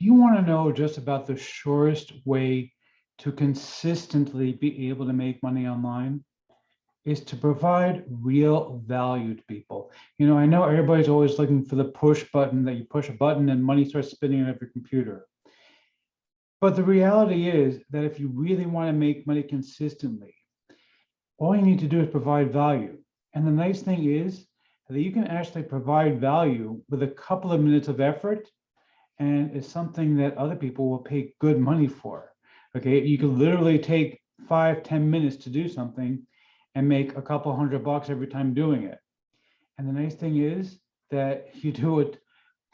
you want to know just about the surest way to consistently be able to make money online is to provide real value to people. You know, I know everybody's always looking for the push button, that you push a button and money starts spinning on every computer. But the reality is that if you really want to make money consistently, all you need to do is provide value. And the nice thing is that you can actually provide value with a couple of minutes of effort, and it's something that other people will pay good money for. Okay, you can literally take 5-10 minutes to do something and make a couple $100 every time doing it. And the nice thing is that you do it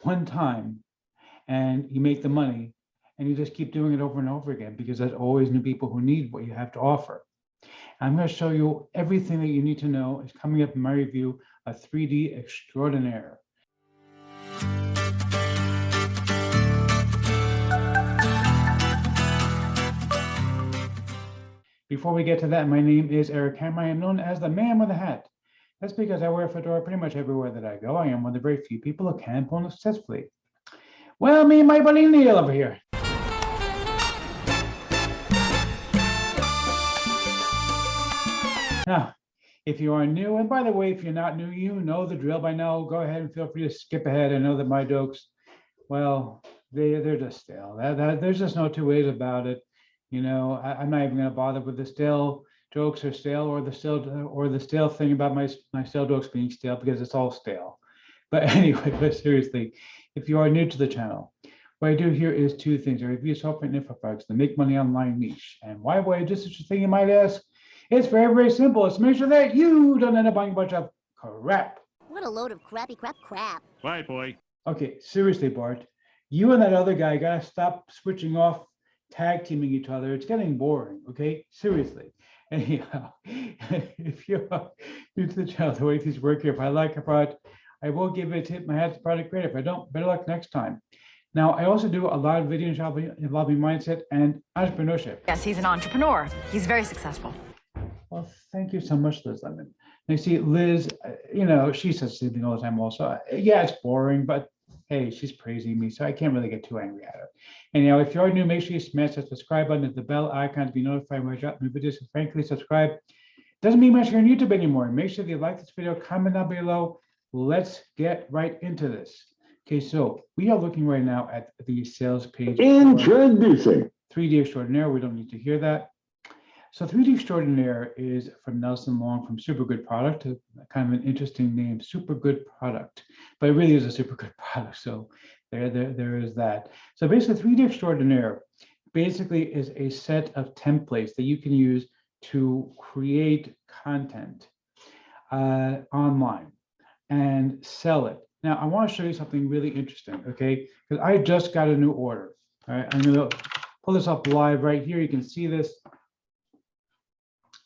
one time and you make the money, and you just keep doing it over and over again, because there's always new people who need what you have to offer. I'm going to show you everything that you need to know is coming up in my review of 3D Extraordinaire. Before we get to that, my name is Eric Hammer. I am known as the man with a hat. That's because I wear a fedora pretty much everywhere that I go. I am one of the very few people who can pull successfully. Well, me and my buddy Neil over here. Now, if you are new, and by the way, if you're not new, you know the drill by now. Go ahead and feel free to skip ahead. I know that my jokes, well, they're just stale. There's just no two ways about it. You know, I'm not even going to bother with the stale jokes or stale, or the stale thing about my stale jokes being stale, because it's all stale. But anyway, but seriously, if you are new to the channel, what I do here is two things. I review software and info products that make money online niche. And why would I do such a thing, you might ask? It's very, very simple. It's to make sure that you don't end up buying a bunch of crap. What a load of crappy crap. Bye, boy. Okay, seriously, Bart, you and that other guy gotta stop switching off, tag teaming each other. It's getting boring, okay? Seriously. Anyhow, if you're new to the channel, the way things work here, if I like a product, I will give it a tip. My hat's the product creator. If I don't, better luck next time. Now, I also do a lot of videos involving mindset and entrepreneurship. Yes, he's an entrepreneur. He's very successful. Well, thank you so much, Liz Lemon. And you see, Liz, you know, she says something all the time also. Yeah, it's boring, but hey, she's praising me, so I can't really get too angry at her. Anyhow, if you're new, make sure you smash that subscribe button and the bell icon to be notified when I drop new videos. And frankly, subscribe doesn't mean much here on YouTube anymore. Make sure that you like this video, comment down below. Let's get right into this. Okay, so we are looking right now at the sales page. Introducing 3D Extraordinaire. We don't need to hear that. So 3D Extraordinaire is from Nelson Long from Super Good Product, kind of an interesting name, Super Good Product, but it really is a super good product. So there is that. So basically 3D Extraordinaire basically is a set of templates that you can use to create content online and sell it. Now, I want to show you something really interesting, okay? Because I just got a new order. All right, I'm going to pull this up live right here. You can see this.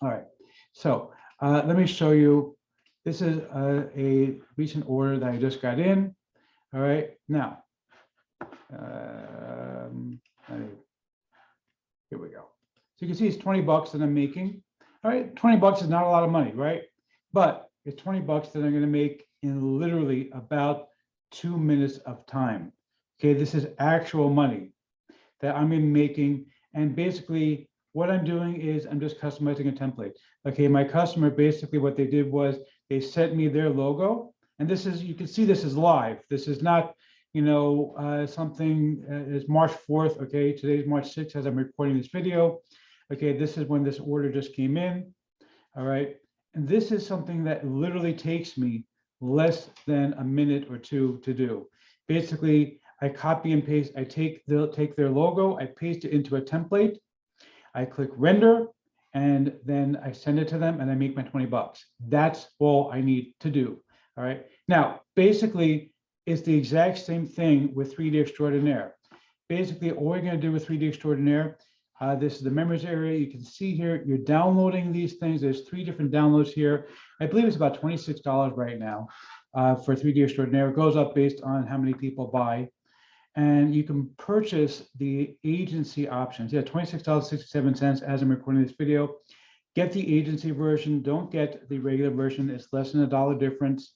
All right, so let me show you. This is a recent order that I just got in. All right, now, here we go. So you can see it's 20 bucks that I'm making. All right, 20 bucks is not a lot of money, right? But it's 20 bucks that I'm going to make in literally about 2 minutes of time. Okay, this is actual money that I'm going to be making, and basically, what I'm doing is I'm just customizing a template. Okay, my customer, basically what they did was they sent me their logo. And this is, you can see this is live. This is not, you know, something, it's March 4th. Okay, today's March 6th as I'm recording this video. Okay, this is when this order just came in. All right, and this is something that literally takes me less than a minute or two to do. Basically, I copy and paste, I take their logo, I paste it into a template. I click render, and then I send it to them, and I make my 20 bucks. That's all I need to do. All right. Now, basically, it's the exact same thing with 3D Extraordinaire. Basically, all you're going to do with 3D Extraordinaire, this is the members area. You can see here, you're downloading these things. There's 3 different downloads here. I believe it's about $26 right now for 3D Extraordinaire. It goes up based on how many people buy. And you can purchase the agency options. Yeah, $26.67 as I'm recording this video. Get the agency version. Don't get the regular version. It's less than $1 difference.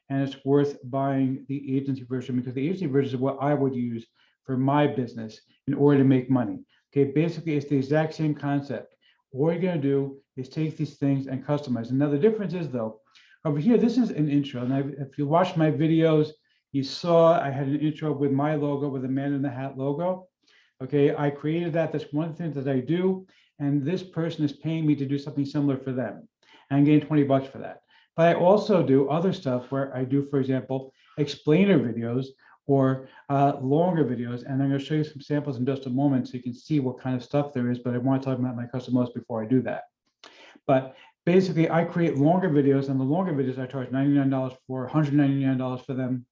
And it's worth buying the agency version, because the agency version is what I would use for my business in order to make money. Okay, basically it's the exact same concept. All you're going to do is take these things and customize. And now the difference is though, over here, this is an intro. And if you watch my videos, you saw I had an intro with my logo, with a man in the hat logo. Okay, I created that. That's one thing that I do. And this person is paying me to do something similar for them. And I'm getting 20 bucks for that. But I also do other stuff where I do, for example, explainer videos or longer videos. And I'm going to show you some samples in just a moment so you can see what kind of stuff there is. But I want to talk about my customers before I do that. But basically, I create longer videos, and the longer videos I charge $99 for, $199 for them.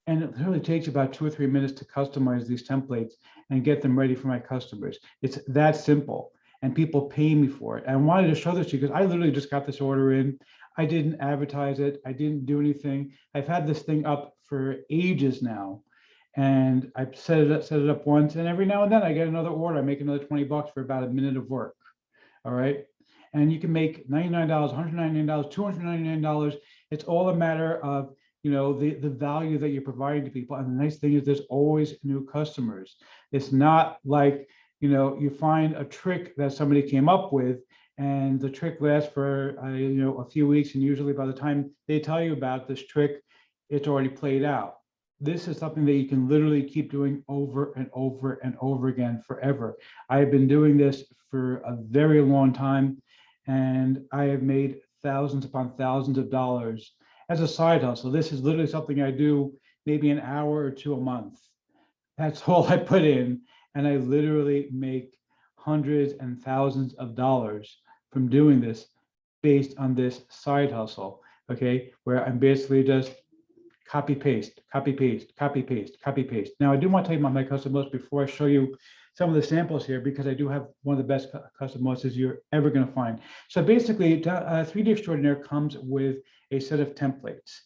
And it literally takes about 2 or 3 minutes to customize these templates and get them ready for my customers. It's that simple, and people pay me for it. And I wanted to show this to you because I literally just got this order in. I didn't advertise it. I didn't do anything. I've had this thing up for ages now, and I've set it up once, and every now and then I get another order. I make another 20 bucks for about a minute of work. All right. And you can make $99, $199, $299. It's all a matter of, you know, the value that you're providing to people. And the nice thing is there's always new customers. It's not like, you know, you find a trick that somebody came up with and the trick lasts for, you know, a few weeks. And usually by the time they tell you about this trick, it's already played out. This is something that you can literally keep doing over and over and over again forever. I've been doing this for a very long time, and I have made thousands upon thousands of dollars as a side hustle. This is literally something I do maybe an hour or two a month. That's all I put in, and I literally make hundreds and thousands of dollars from doing this based on this side hustle, okay, where I'm basically just copy paste, copy paste, copy paste, copy paste. Now I do want to tell you about my custom list before I show you some of the samples here, because I do have one of the best custom lists you're ever going to find. So basically, 3D Extraordinaire comes with a set of templates.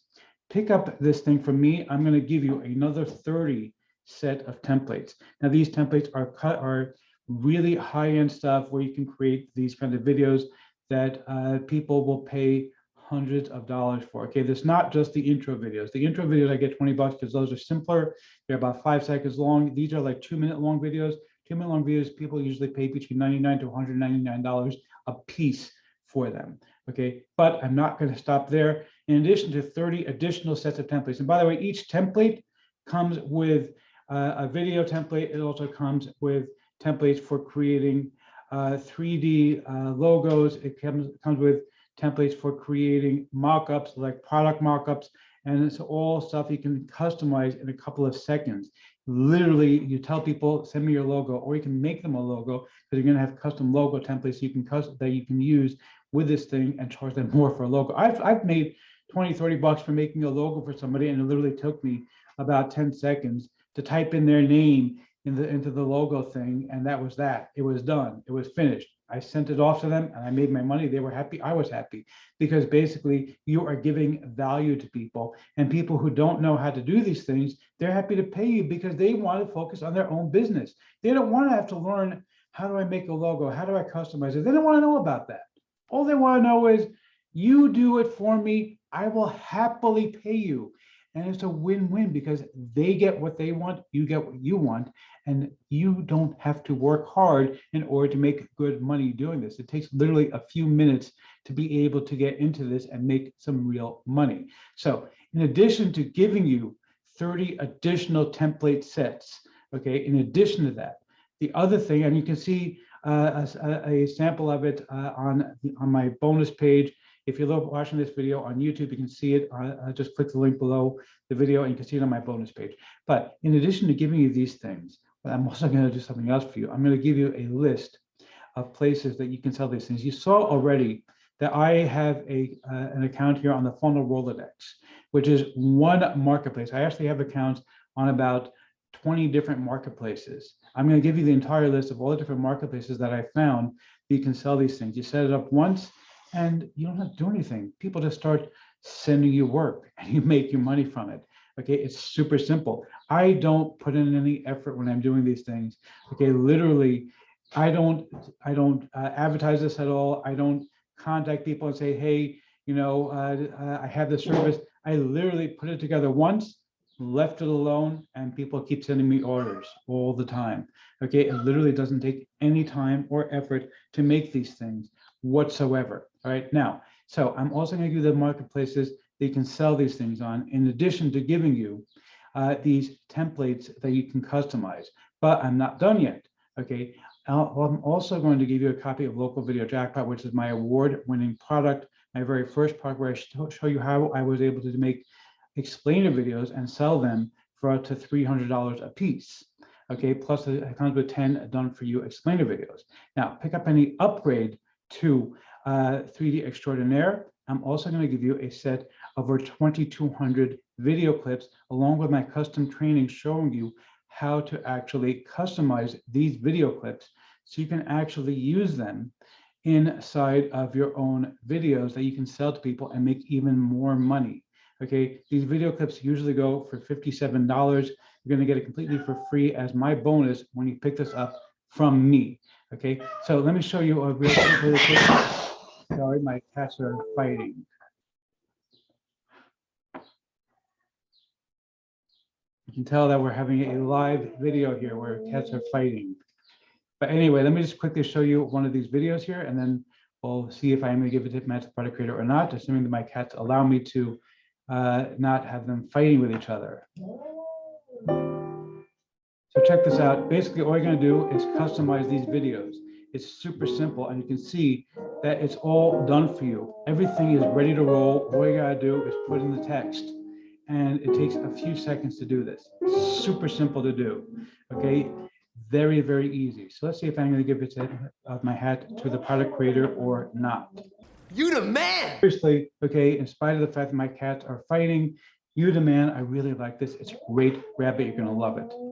Pick up this thing from me. I'm going to give you another 30 set of templates. Now these templates are really high-end stuff where you can create these kind of videos that people will pay hundreds of dollars for. Okay, there's not just the intro videos. The intro videos I get 20 bucks because those are simpler. They're about 5 seconds long. These are like 2-minute long videos. 2-minute long videos, people usually pay between $99 to $199 a piece for them. Okay, but I'm not going to stop there. In addition to 30 additional sets of templates. And by the way, each template comes with a video template. It also comes with templates for creating 3D logos. It comes with templates for creating mock-ups, like product mock-ups, and it's all stuff you can customize in a couple of seconds. Literally, you tell people, send me your logo, or you can make them a logo, because you're going to have custom logo templates that you can use with this thing and charge them more for a logo. I've made 20, 30 bucks for making a logo for somebody, and it literally took me about 10 seconds to type in their name into the logo thing, and that was that. It was done. It was finished. I sent it off to them and I made my money. They were happy. I was happy, because basically you are giving value to people, and people who don't know how to do these things, they're happy to pay you because they want to focus on their own business. They don't want to have to learn, how do I make a logo? How do I customize it? They don't want to know about that. All they want to know is, you do it for me, I will happily pay you. And it's a win-win, because they get what they want, you get what you want, and you don't have to work hard in order to make good money doing this. It takes literally a few minutes to be able to get into this and make some real money. So in addition to giving you 30 additional template sets, okay, in addition to that, the other thing, and you can see a sample of it on my bonus page. If you're watching this video on YouTube, you can see it. Just click the link below the video and you can see it on my bonus page. But in addition to giving you these things, I'm also going to do something else for you. I'm going to give you a list of places that you can sell these things. You saw already that I have an account here on the Funnel Rolodex, which is one marketplace. I actually have accounts on about 20 different marketplaces. I'm going to give you the entire list of all the different marketplaces that I found that you can sell these things. You set it up once, and you don't have to do anything. People just start sending you work and you make your money from it. Okay, it's super simple. I don't put in any effort when I'm doing these things. Okay, literally, I don't advertise this at all. I don't contact people and say, hey, you know, I have this service. I literally put it together once, left it alone, and people keep sending me orders all the time. Okay, it literally doesn't take any time or effort to make these things whatsoever. All right, now, so I'm also going to give you the marketplaces that you can sell these things on, in addition to giving you these templates that you can customize. But I'm not done yet. Okay, I'm also going to give you a copy of Local Video Jackpot, which is my award-winning product, my very first product, where I show you how I was able to make explainer videos and sell them for up to $300 a piece. Okay, plus it comes with 10 done-for-you explainer videos. Now, pick up any upgrade to 3D Extraordinaire. I'm also going to give you a set of over 2,200 video clips, along with my custom training showing you how to actually customize these video clips so you can actually use them inside of your own videos that you can sell to people and make even more money. Okay, these video clips usually go for $57. You're going to get it completely for free as my bonus when you pick this up from me. Okay, so let me show you a really quick. Sorry, my cats are fighting. You can tell that we're having a live video here where cats are fighting. But anyway, let me just quickly show you one of these videos here, and then we'll see if I'm going to give a tip match to the product creator or not, assuming that my cats allow me to not have them fighting with each other. So check this out. Basically, all you're going to do is customize these videos. It's super simple, and you can see that it's all done for you. Everything is ready to roll. All you got to do is put in the text, and it takes a few seconds to do this. Super simple to do. Okay, very, very easy. So let's see if I'm going to give it of my hat to the product creator or not. You the man! Seriously, okay, in spite of the fact that my cats are fighting, you the man. I really like this. It's great. Grab it. You're going to love it.